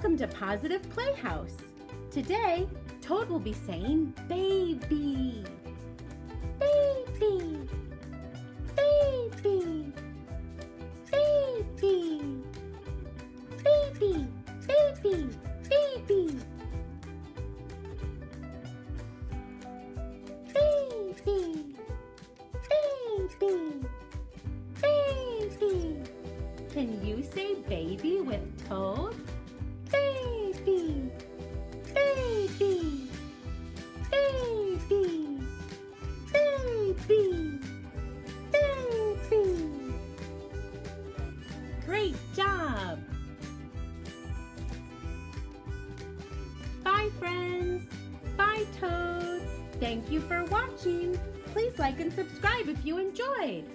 Welcome to Positive Playhouse. Today, Toad will be saying baby. Baby. Baby. Baby. Baby. Baby. Baby. Baby. Baby. Baby. Can you say baby with Toad? Baby. Baby. Baby. Baby. Baby. Great job! Bye friends! Bye Toad! Thank you for watching! Please like and subscribe if you enjoyed!